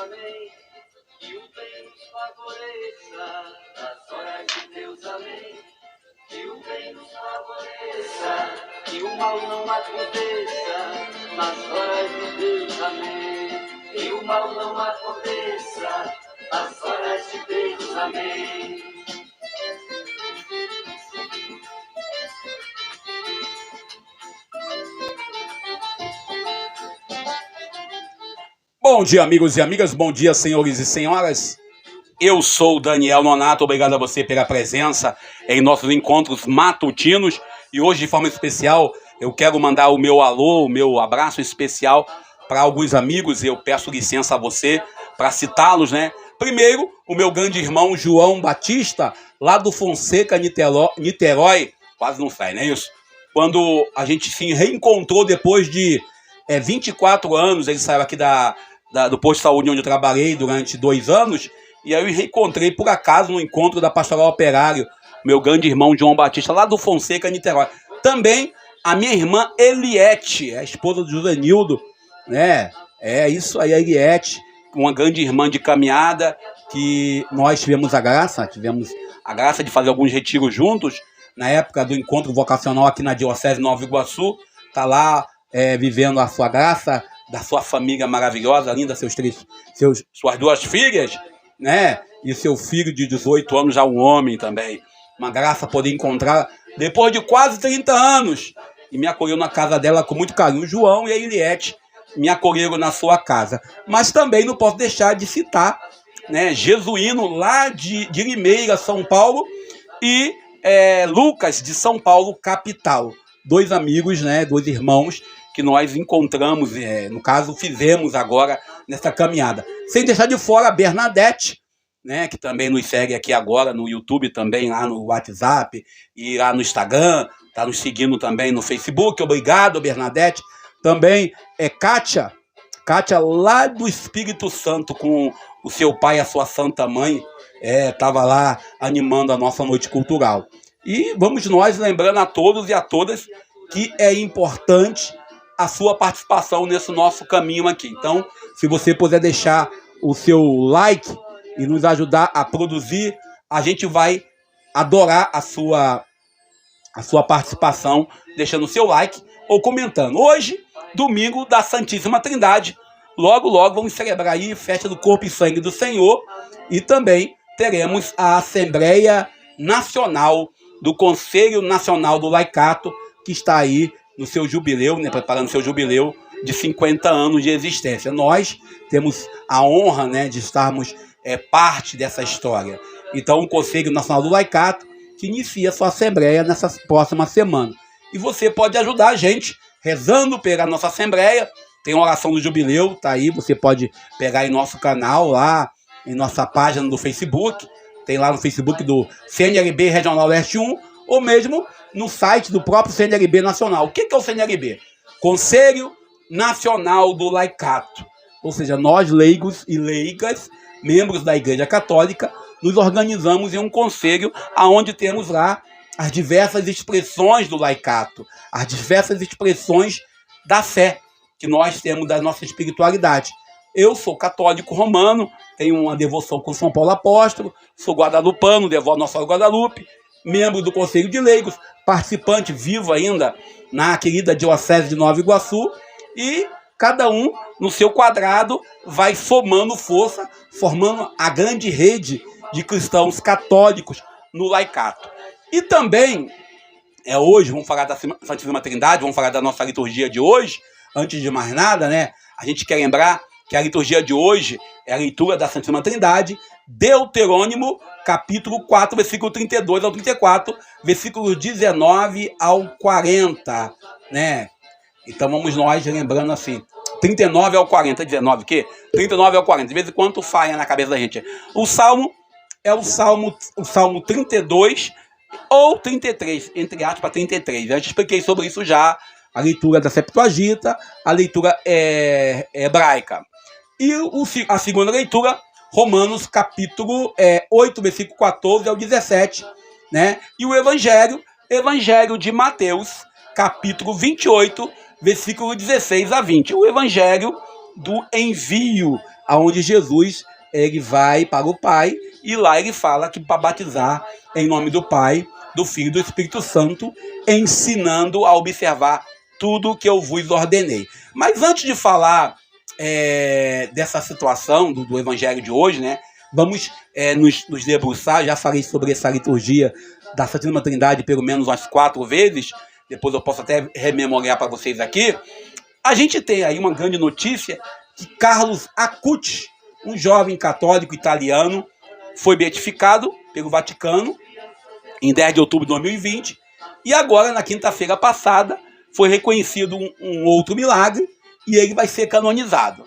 amém. Que o bem nos favoreça, nas horas de Deus, amém. Que o bem nos favoreça, que o mal não aconteça, nas horas de Deus, amém. Que o mal não aconteça, nas horas de Deus, amém. Bom dia, amigos e amigas, bom dia, senhores e senhoras. Eu sou o Daniel Nonato, obrigado a você pela presença em nossos encontros matutinos. E hoje, de forma especial, eu quero mandar o meu alô, o meu abraço especial para alguns amigos. Eu peço licença a você para citá-los, né? Primeiro, o meu grande irmão João Batista, lá do Fonseca, Niterói. Quase não sai, não é isso? Quando a gente se reencontrou depois de 24 anos, ele saiu aqui do posto de saúde onde eu trabalhei durante 2 anos, e aí eu reencontrei por acaso no encontro da Pastoral Operário, meu grande irmão João Batista, lá do Fonseca, Niterói. Também a minha irmã Eliette, a esposa do Juvenildo, né? É isso aí, a Eliette, uma grande irmã de caminhada, que nós tivemos a graça de fazer alguns retiros juntos, na época do encontro vocacional aqui na Diocese de Nova Iguaçu. Tá lá vivendo a sua graça, da sua família maravilhosa, linda, suas 2 filhas, né? E seu filho de 18 anos, já um homem também. Uma graça poder encontrar depois de quase 30 anos. E me acolheu na casa dela com muito carinho. O João e a Eliette me acolheram na sua casa. Mas também não posso deixar de citar, né, Jesuíno, lá de Limeira, São Paulo, e Lucas, de São Paulo, capital. 2 amigos, né, 2 irmãos, que nós encontramos, no caso, fizemos agora nessa caminhada. Sem deixar de fora a Bernadette, né, que também nos segue aqui agora no YouTube, também lá no WhatsApp e lá no Instagram, está nos seguindo também no Facebook. Obrigado, Bernadette. Também Kátia lá do Espírito Santo, com o seu pai e a sua santa mãe, estava lá animando a nossa noite cultural. E vamos nós lembrando a todos e a todas que é importante a sua participação nesse nosso caminho aqui. Então, se você puder deixar o seu like e nos ajudar a produzir, a gente vai adorar a sua participação, deixando o seu like ou comentando. Hoje, domingo da Santíssima Trindade, logo vamos celebrar aí festa do Corpo e Sangue do Senhor, e também teremos a Assembleia Nacional do Conselho Nacional do Laicato, que está aí no seu jubileu, né, preparando seu jubileu de 50 anos de existência. Nós temos a honra, né, de estarmos parte dessa história. Então, o Conselho Nacional do Laicato, que inicia sua assembleia nessa próxima semana. E você pode ajudar a gente rezando pela nossa assembleia. Tem uma oração do jubileu, tá aí, você pode pegar em nosso canal lá, em nossa página do Facebook. Tem lá no Facebook do CNLB Regional Leste 1, ou mesmo no site do próprio CNLB Nacional. O que é o CNLB? Conselho Nacional do Laicato. Ou seja, nós, leigos e leigas, membros da Igreja Católica, nos organizamos em um conselho onde temos lá as diversas expressões do laicato, as diversas expressões da fé que nós temos, da nossa espiritualidade. Eu sou católico romano, tenho uma devoção com São Paulo Apóstolo, sou guadalupano, devoto Nossa Senhora Guadalupe, membro do Conselho de Leigos, participante vivo ainda na querida Diocese de Nova Iguaçu, e cada um, no seu quadrado, vai somando força, formando a grande rede de cristãos católicos no laicato. E também, hoje, vamos falar da Santíssima Trindade, vamos falar da nossa liturgia de hoje. Antes de mais nada, né, a gente quer lembrar que a liturgia de hoje é a leitura da Santíssima Trindade, Deuterônimo, capítulo 4, versículo 32 ao 34, versículos 19 ao 40, né? Então vamos nós lembrando assim, 39 ao 40, 19 o quê? 39 ao 40, de vez em quando falha na cabeça da gente. O salmo é o salmo 32 ou 33, entre aspas, 33. Eu já expliquei sobre isso já, a leitura da Septuaginta, a leitura hebraica. E a segunda leitura, Romanos capítulo 8, versículo 14 ao 17, né? E o Evangelho de Mateus, capítulo 28, versículo 16 a 20. O Evangelho do envio, aonde Jesus ele vai para o Pai e lá ele fala que para batizar em nome do Pai, do Filho e do Espírito Santo, ensinando a observar tudo o que eu vos ordenei. Mas antes de falar dessa situação do Evangelho de hoje, né, vamos nos debruçar. Já falei sobre essa liturgia da Santíssima Trindade pelo menos umas 4 vezes, depois eu posso até rememorar para vocês aqui. A gente tem aí uma grande notícia que Carlos Acutis, um jovem católico italiano, foi beatificado pelo Vaticano em 10 de outubro de 2020 e agora, na quinta-feira passada, foi reconhecido um outro milagre e ele vai ser canonizado.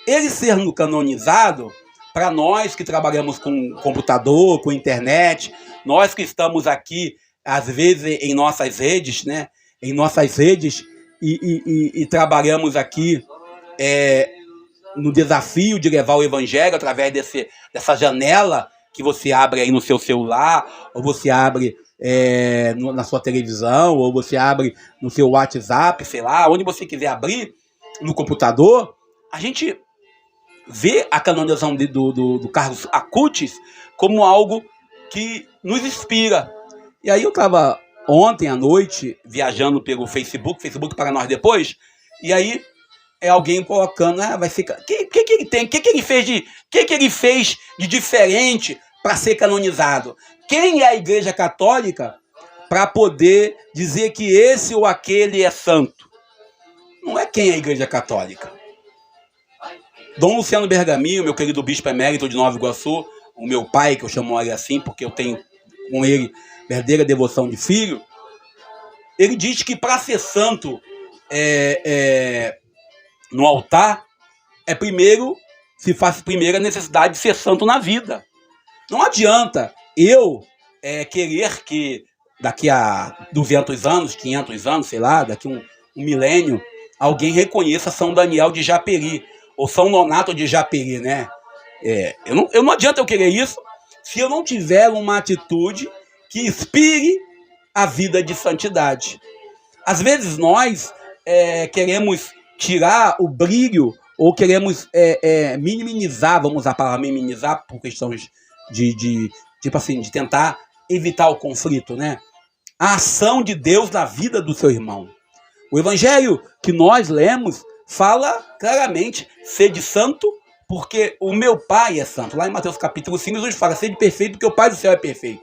Ele sendo canonizado, para nós que trabalhamos com computador, com internet, nós que estamos aqui, às vezes, em nossas redes, né? Em nossas redes e trabalhamos aqui no desafio de levar o Evangelho através dessa janela que você abre aí no seu celular, ou você abre na sua televisão, ou você abre no seu WhatsApp, sei lá, onde você quiser abrir, no computador. A gente vê a canonização do Carlos Acutis como algo que nos inspira. E aí eu estava ontem à noite viajando pelo Facebook para nós depois, e aí alguém colocando, vai ser... O que ele tem? O que ele fez de diferente para ser canonizado? Quem é a Igreja Católica para poder dizer que esse ou aquele é santo? Não é quem é a Igreja Católica. Dom Luciano Bergaminho, meu querido bispo emérito de Nova Iguaçu, o meu pai, que eu chamo ele assim porque eu tenho com ele verdadeira devoção de filho, ele diz que para ser santo no altar, se faz primeiro a necessidade de ser santo na vida. Não adianta eu querer que daqui a 200 anos, 500 anos, sei lá, daqui um milênio, alguém reconheça São Daniel de Japeri, ou São Nonato de Japeri, né? Eu não adianta eu querer isso se eu não tiver uma atitude que inspire a vida de santidade. Às vezes nós queremos tirar o brilho ou queremos minimizar, vamos usar a palavra minimizar por questões de tentar evitar o conflito, né? A ação de Deus na vida do seu irmão. O Evangelho que nós lemos fala claramente: sede santo, porque o meu Pai é santo. Lá em Mateus capítulo 5, Jesus fala: sede perfeito, porque o Pai do céu é perfeito.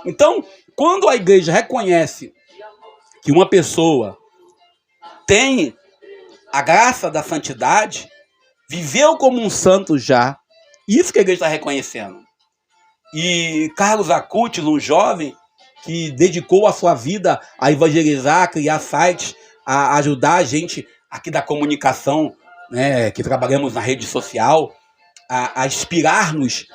Então, quando a igreja reconhece que uma pessoa tem a graça da santidade, viveu como um santo já, isso que a igreja está reconhecendo. E Carlos Acutis, um jovem que dedicou a sua vida a evangelizar, a criar sites, a ajudar a gente aqui da comunicação, né, que trabalhamos na rede social, a inspirar-nos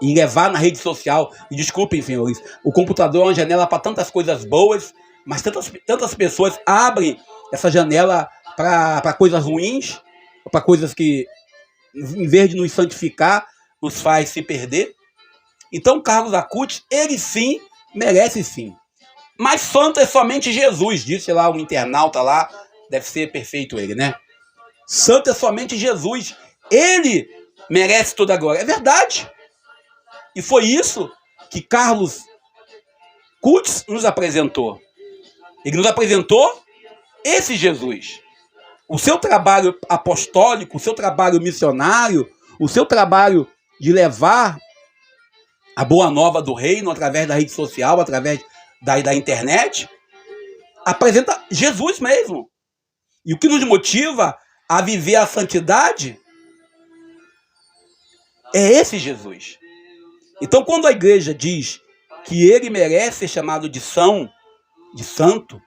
e levar na rede social. E desculpem, senhores, o computador é uma janela para tantas coisas boas, mas tantas pessoas abrem essa janela para coisas ruins, para coisas que, em vez de nos santificar, nos faz se perder. Então, Carlos Acutis, ele sim, merece sim. Mas santo é somente Jesus, disse lá um internauta lá, deve ser perfeito ele, né? Santo é somente Jesus, ele merece toda a glória. É verdade. E foi isso que Carlos Acutis nos apresentou. Ele nos apresentou esse Jesus. O seu trabalho apostólico, o seu trabalho missionário, o seu trabalho de levar a boa nova do reino através da rede social, através da internet, apresenta Jesus mesmo. E o que nos motiva a viver a santidade é esse Jesus. Então, quando a igreja diz que ele merece ser chamado de santo,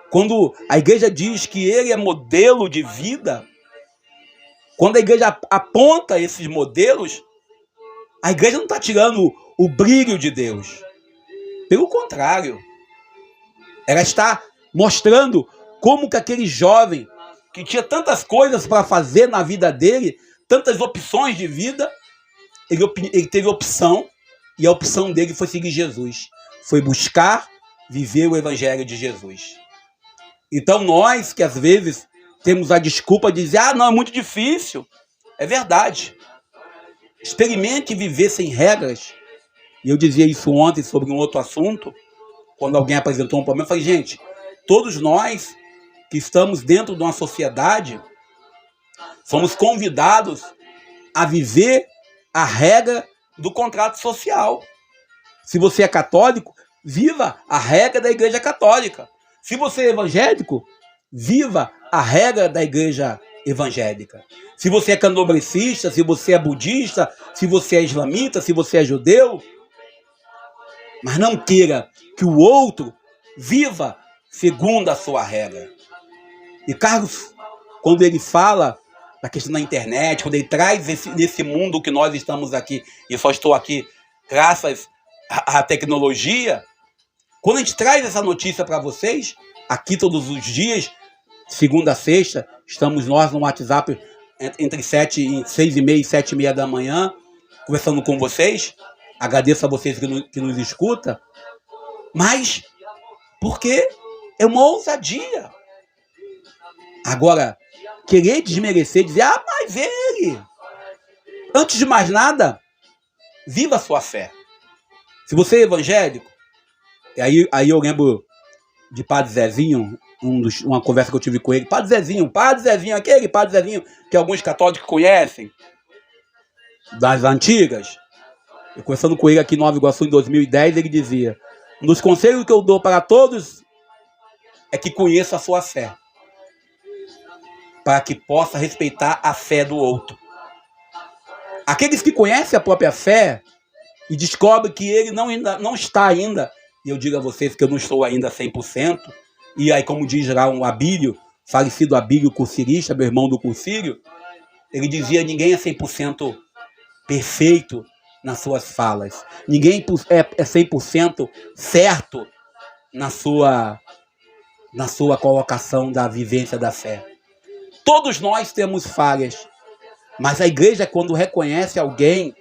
quando a igreja diz que ele é modelo de vida, quando a igreja aponta esses modelos, a igreja não está tirando o brilho de Deus. Pelo contrário, ela está mostrando como que aquele jovem que tinha tantas coisas para fazer na vida dele, tantas opções de vida, ele teve opção, e a opção dele foi seguir Jesus. Foi buscar viver o Evangelho de Jesus. Então nós que às vezes temos a desculpa de dizer, não, é muito difícil. É verdade. Experimente viver sem regras. E eu dizia isso ontem sobre um outro assunto, quando alguém apresentou um problema. Eu falei, gente, todos nós que estamos dentro de uma sociedade, somos convidados a viver a regra do contrato social. Se você é católico, viva a regra da Igreja Católica. Se você é evangélico, viva a regra da Igreja Evangélica. Se você é candomblessista, se você é budista, se você é islamita, se você é judeu, mas não queira que o outro viva segundo a sua regra. E Carlos, quando ele fala da questão da internet, quando ele traz nesse mundo que nós estamos aqui, e eu só estou aqui graças à tecnologia, quando a gente traz essa notícia para vocês, aqui todos os dias, segunda a sexta, estamos nós no WhatsApp entre 6h30 e 7h30 da manhã, conversando com vocês. Agradeço a vocês que nos escutam, mas porque é uma ousadia. Agora, querer desmerecer, dizer, mas ele, antes de mais nada, viva a sua fé. Se você é evangélico, aí eu lembro de Padre Zezinho, uma conversa que eu tive com ele, Padre Zezinho, aquele Padre Zezinho que alguns católicos conhecem, das antigas. Eu conversando com ele aqui em Nova Iguaçu em 2010, ele dizia, um dos conselhos que eu dou para todos é que conheça a sua fé, para que possa respeitar a fé do outro. Aqueles que conhecem a própria fé e descobrem que ele não está ainda, e eu digo a vocês que eu não estou ainda 100%, e aí, como diz lá um Abílio, falecido Abílio Cursirista, meu irmão do Cursírio, ele dizia, ninguém é 100% perfeito nas suas falas. Ninguém é 100% certo na sua colocação da vivência da fé. Todos nós temos falhas, mas a igreja, quando reconhece alguém,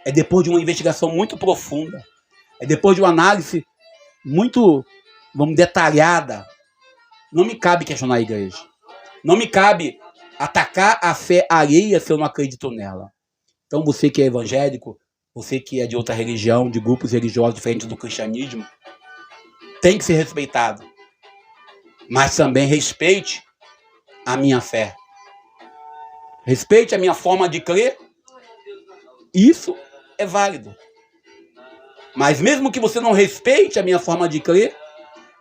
é depois de uma investigação muito profunda, é depois de uma análise muito, detalhada. Não me cabe questionar a igreja. Não me cabe atacar a fé alheia se eu não acredito nela. Então você que é evangélico, você que é de outra religião, de grupos religiosos diferentes do cristianismo, tem que ser respeitado. Mas também respeite a minha fé. Respeite a minha forma de crer. Isso é válido. Mas mesmo que você não respeite a minha forma de crer,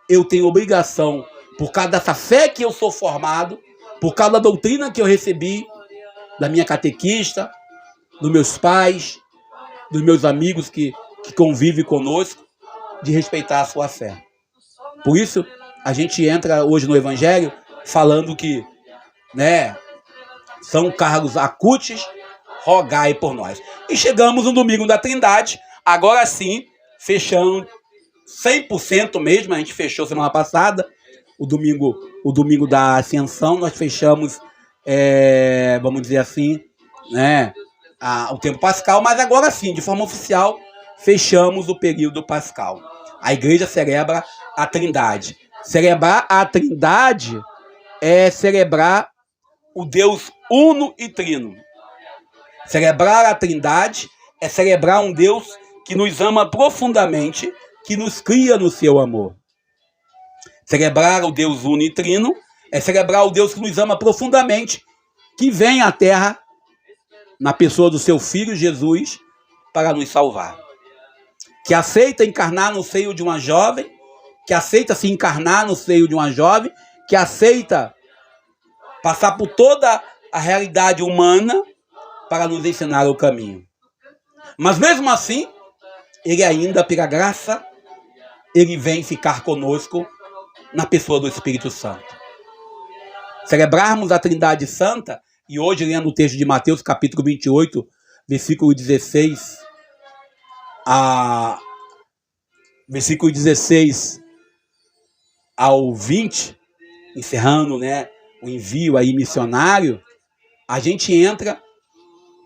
eu tenho obrigação, por causa dessa fé que eu sou formado, por causa da doutrina que eu recebi, da minha catequista, dos meus pais, dos meus amigos que convivem conosco, de respeitar a sua fé. Por isso, a gente entra hoje no Evangelho falando que, São Carlos Acutis, rogai por nós. E chegamos no domingo da Trindade, agora sim, fechando 100% mesmo, a gente fechou semana passada, o domingo da Ascensão, nós fechamos, vamos dizer assim, o tempo pascal, mas agora sim, de forma oficial, fechamos o período pascal. A igreja celebra a Trindade. Celebrar a Trindade é celebrar o Deus uno e trino. Celebrar a Trindade é celebrar um Deus que nos ama profundamente, que nos cria no seu amor. Celebrar o Deus uno e trino é celebrar o Deus que nos ama profundamente, que vem à Terra na pessoa do seu Filho Jesus para nos salvar. Que aceita encarnar no seio de uma jovem, que aceita se encarnar no seio de uma jovem, que aceita passar por toda a realidade humana para nos ensinar o caminho. Mas mesmo assim, ele ainda, pela graça, ele vem ficar conosco na pessoa do Espírito Santo. Celebrarmos a Trindade Santa, e hoje lendo o texto de Mateus, capítulo 28, versículo 16 ao 20, encerrando, o envio aí missionário, a gente entra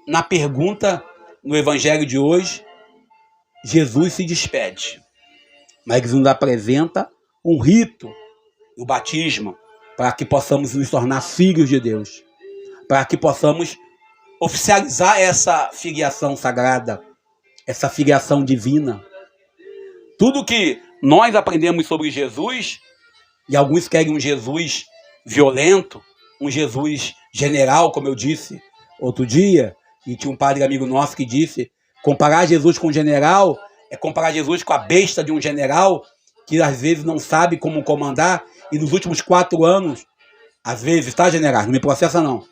na pergunta no Evangelho de hoje. Jesus se despede, mas ele nos apresenta um rito, o batismo, para que possamos nos tornar filhos de Deus, para que possamos oficializar essa filiação sagrada, essa filiação divina. Tudo que nós aprendemos sobre Jesus, e alguns querem um Jesus violento, um Jesus general, como eu disse outro dia, e tinha um padre amigo nosso que disse, comparar Jesus com um general é comparar Jesus com a besta de um general que às vezes não sabe como comandar, e nos últimos 4 anos, às vezes, tá, generais? Não me processa não.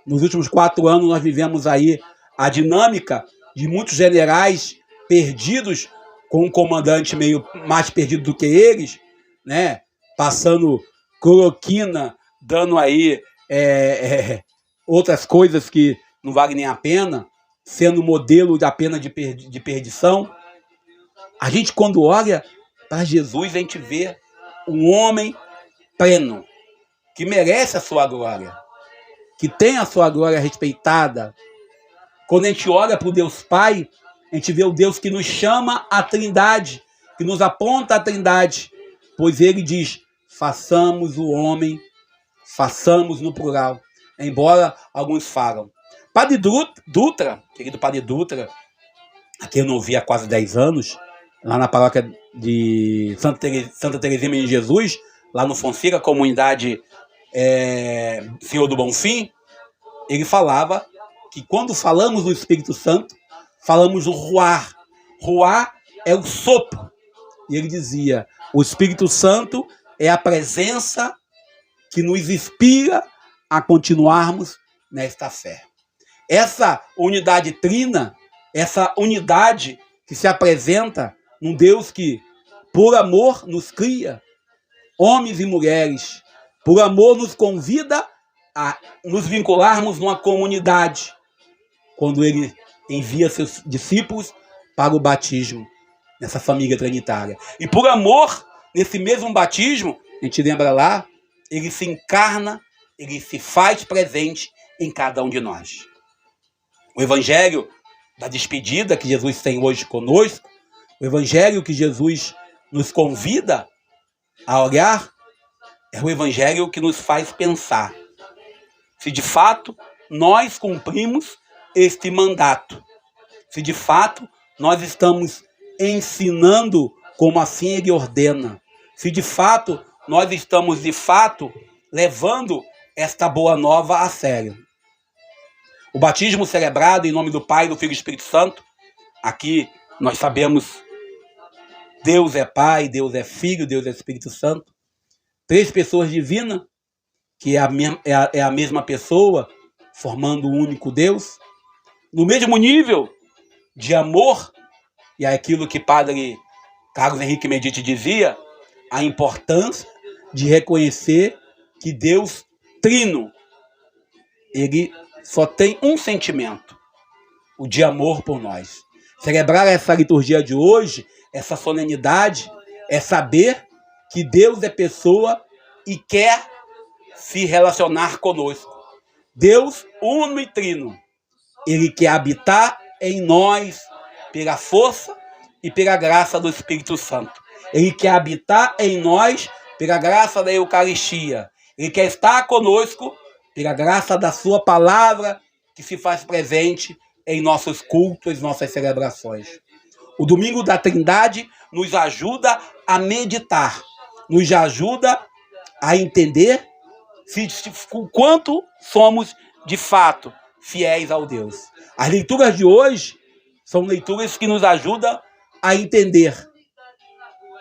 Nos últimos 4 anos nós vivemos aí a dinâmica de muitos generais perdidos, com um comandante meio mais perdido do que eles, né? Passando cloroquina, dando aí outras coisas que não valem nem a pena, sendo modelo da pena de perdição. A gente, quando olha para Jesus, a gente vê um homem pleno, que merece a sua glória, que tem a sua glória respeitada. Quando a gente olha para o Deus Pai, a gente vê o Deus que nos chama à Trindade, que nos aponta à Trindade, pois ele diz, façamos o homem, façamos no plural, embora alguns falam. Padre Dutra, querido Padre Dutra, aqui eu não vi há quase 10 anos, lá na paróquia de Santa Teresinha de Jesus, lá no Fonseca, comunidade Senhor do Bonfim, ele falava que quando falamos do Espírito Santo, falamos do ruar. Ruar é o sopro. E ele dizia, o Espírito Santo é a presença que nos inspira a continuarmos nesta fé. Essa unidade trina, essa unidade que se apresenta num Deus que, por amor, nos cria, homens e mulheres, por amor nos convida a nos vincularmos numa comunidade, quando ele envia seus discípulos para o batismo, nessa família trinitária. E por amor, nesse mesmo batismo, a gente lembra lá, ele se encarna, ele se faz presente em cada um de nós. O evangelho da despedida que Jesus tem hoje conosco, o evangelho que Jesus nos convida a olhar, é o evangelho que nos faz pensar se de fato nós cumprimos este mandato, se de fato nós estamos ensinando como assim ele ordena, se de fato nós estamos de fato levando esta boa nova a sério. O batismo celebrado em nome do Pai, do Filho e do Espírito Santo, aqui nós sabemos Deus é Pai, Deus é Filho, Deus é Espírito Santo, 3 pessoas divinas, que é a mesma pessoa, formando um único Deus, no mesmo nível de amor, e é aquilo que Padre Carlos Henrique Medici dizia, a importância de reconhecer que Deus trino, ele só tem um sentimento, o de amor por nós. Celebrar essa liturgia de hoje, essa solenidade, é saber que Deus é pessoa e quer se relacionar conosco. Deus uno e trino, ele quer habitar em nós pela força e pela graça do Espírito Santo. Ele quer habitar em nós pela graça da Eucaristia. Ele quer estar conosco pela graça da sua palavra que se faz presente em nossos cultos, nossas celebrações. O domingo da Trindade nos ajuda a meditar, nos ajuda a entender o quanto somos, de fato, fiéis ao Deus. As leituras de hoje são leituras que nos ajudam a entender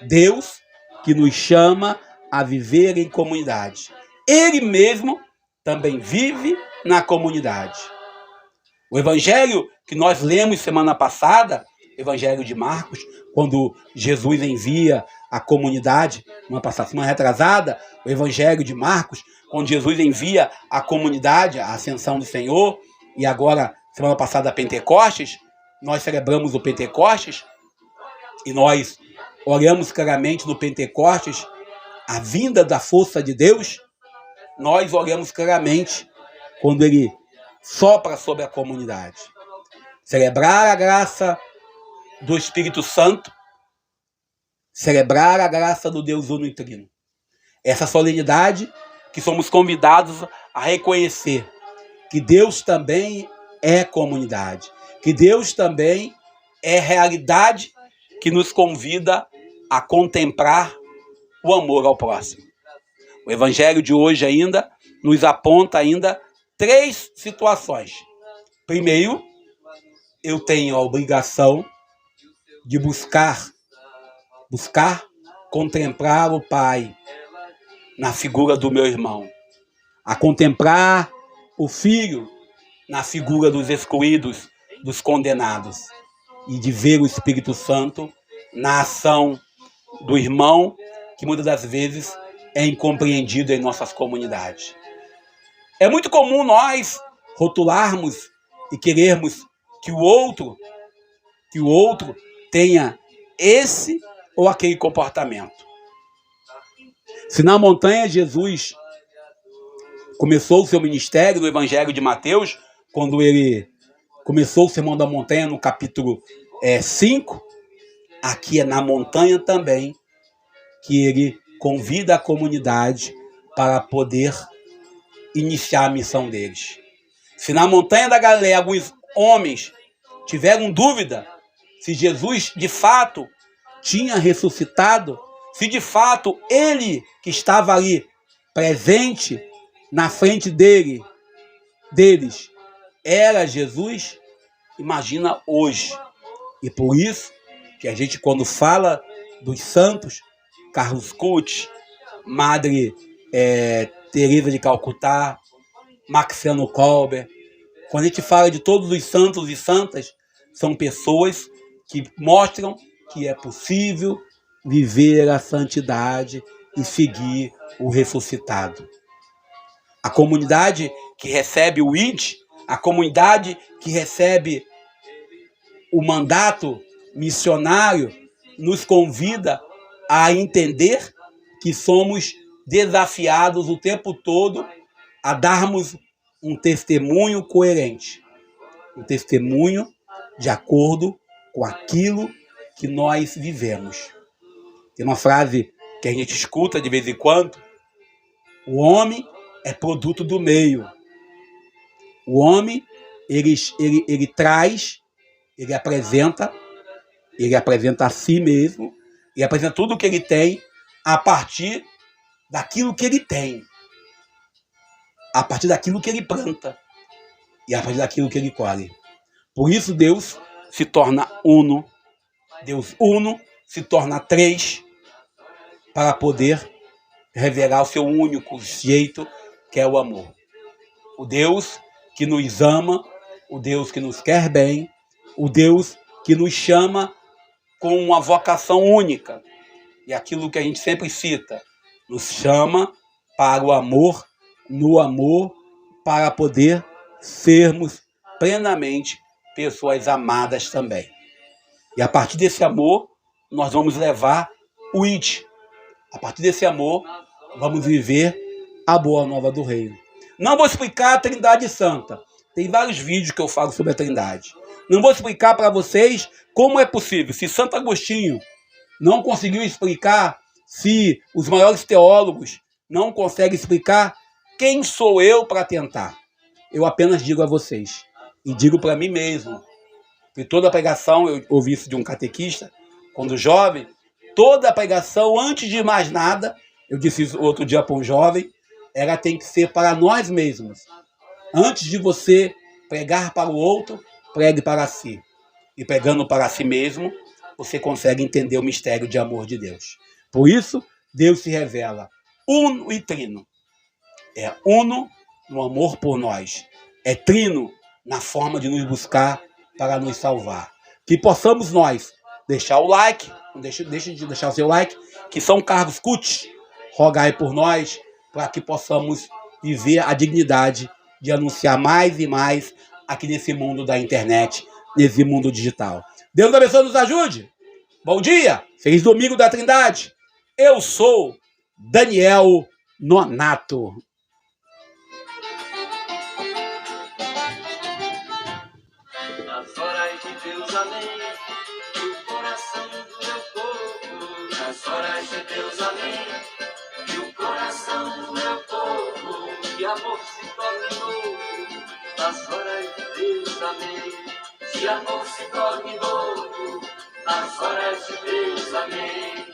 Deus que nos chama a viver em comunidade. Ele mesmo também vive na comunidade. O evangelho que nós lemos semana passada, evangelho de Marcos, quando Jesus envia a comunidade, semana retrasada, o evangelho de Marcos, quando Jesus envia a comunidade, a ascensão do Senhor, e agora, semana passada, a Pentecostes, nós celebramos o Pentecostes, e nós olhamos claramente no Pentecostes a vinda da força de Deus, nós olhamos claramente quando ele sopra sobre a comunidade. Celebrar a graça do Espírito Santo, celebrar a graça do Deus uno e trino. Essa solenidade que somos convidados a reconhecer que Deus também é comunidade, que Deus também é realidade que nos convida a contemplar o amor ao próximo. O evangelho de hoje ainda nos aponta ainda 3 situações. Primeiro, eu tenho a obrigação de buscar contemplar o Pai na figura do meu irmão, a contemplar o Filho na figura dos excluídos, dos condenados, e de ver o Espírito Santo na ação do irmão, que muitas das vezes é incompreendido em nossas comunidades. É muito comum nós rotularmos e querermos que o outro tenha esse ou aquele comportamento. Se na montanha Jesus começou o seu ministério no Evangelho de Mateus, quando ele começou o Sermão da Montanha no capítulo 5, aqui é na montanha também que ele convida a comunidade para poder iniciar a missão deles. Se na montanha da Galileia alguns homens tiveram dúvida se Jesus de fato tinha ressuscitado, se de fato ele que estava ali presente na frente deles era Jesus, imagina hoje. E por isso que a gente, quando fala dos santos, Carlos Cutt, Madre Teresa de Calcutá, Maxiano Kolbe, quando a gente fala de todos os santos e santas, são pessoas que mostram que é possível viver a santidade e seguir o ressuscitado. A comunidade que recebe o ID, a comunidade que recebe o mandato missionário, nos convida a entender que somos desafiados o tempo todo a darmos um testemunho coerente, um testemunho de acordo com aquilo que nós vivemos. Tem uma frase que a gente escuta de vez em quando: o homem é produto do meio. O homem, ele traz, ele apresenta a si mesmo, ele apresenta tudo o que ele tem a partir daquilo que ele tem, a partir daquilo que ele planta e a partir daquilo que ele colhe. Por isso Deus se torna uno, Deus uno se torna 3 para poder revelar o seu único jeito, que é o amor. O Deus que nos ama, o Deus que nos quer bem, o Deus que nos chama com uma vocação única. E aquilo que a gente sempre cita, nos chama para o amor, no amor, para poder sermos plenamente pessoas amadas também. E a partir desse amor, nós vamos levar o ID. A partir desse amor, vamos viver a boa nova do reino. Não vou explicar a Trindade Santa. Tem vários vídeos que eu falo sobre a Trindade. Não vou explicar para vocês como é possível. Se Santo Agostinho não conseguiu explicar, se os maiores teólogos não conseguem explicar, quem sou eu para tentar? Eu apenas digo a vocês, e digo para mim mesmo, que toda a pregação, eu ouvi isso de um catequista, quando jovem, toda a pregação, antes de mais nada, eu disse isso outro dia para um jovem, ela tem que ser para nós mesmos. Antes de você pregar para o outro, pregue para si. E pregando para si mesmo, você consegue entender o mistério de amor de Deus. Por isso, Deus se revela uno e trino. É uno no amor por nós. É trino na forma de nos buscar para nos salvar. Que possamos nós deixar o like, não deixe de deixar o seu like, que São Carlos Cutt, rogai por nós, para que possamos viver a dignidade de anunciar mais e mais aqui nesse mundo da internet, nesse mundo digital. Deus abençoe, nos ajude. Bom dia, feliz domingo da Trindade. Eu sou Daniel Nonato. Nas horas de Deus, amém, que o coração do meu povo. Nas horas de Deus, amém, que o coração do meu povo amor se torne novo nas horas de Deus, amém. Se amor se torne novo nas horas de Deus, amém.